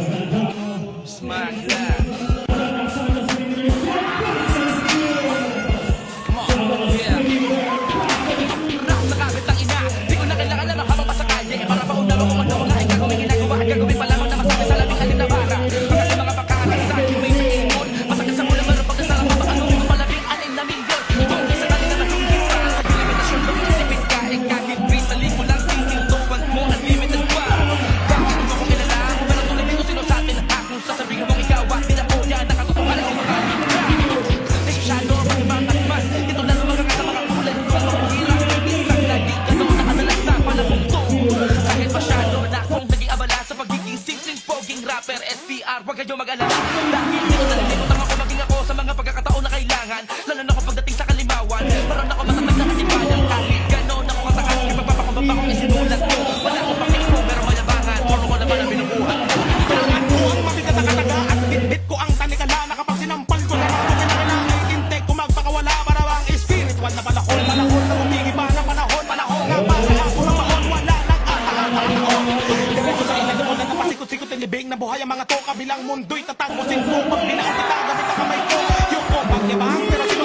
Smack that. Come on, yeah. Rap sa kabit ng ina. Di ko na kailangan na habang pa sa kalye. Para pauna mo kung ano mga ay gagawin ginagawa at gagawin pa lamang na masabi sa labing alin na bara. Ang mga pagkakas sa akin may iingon. Masakit sa mula meron pagkasama pa ba anong malabing alin na milyon. Kung isa ka nila matungkit pa sa limitasyon ng isipin ka. Kahit recently ko lang sisintuan mo unlimited pa. Bakit mo kung kilala kung meron tuloy dito sino sa atin ha. Kung sasabihin mong ikaw at pinapunya nakatotohanan sa mga nasyado ang mga mas. Ito lang ang mga kasama kakulay ko sa mga hirap. Isang lagi ka doon nakadalas sa panahong to. Kahit masyado na akong naging abala sa pagiging simpleng poging rapper SPR, huwag kayo mag-alala. Dahil dito na nalimutan ako maging ako sa mga pagkakataon na kailangan. Lalo na kung pagdating sa kalimawan, parang ako matatag na katibayan. Kahit gano'n ako katakas, kaya magpapakumbaba kong isinulat ko. Wala akong pakiko, pero mayabangan. Puro ko naman ang binubuhat ko. Kailangan ko ang mabigat na kalaga at bitbit ko ang tanikala na kapag sinampal ko na ako kailangan iintake ko magpakawala para bang spiritual na panahon na umigi pa ng panahon nga para ako ng mahon wala nag-atakang Diretso sa inagawala na pasikot-sikot ang libing na buhay ang mga to kabilang mundo'y tatagpusin ko pag binaw kita gamit ang kamay ko yung ko pagyabang pero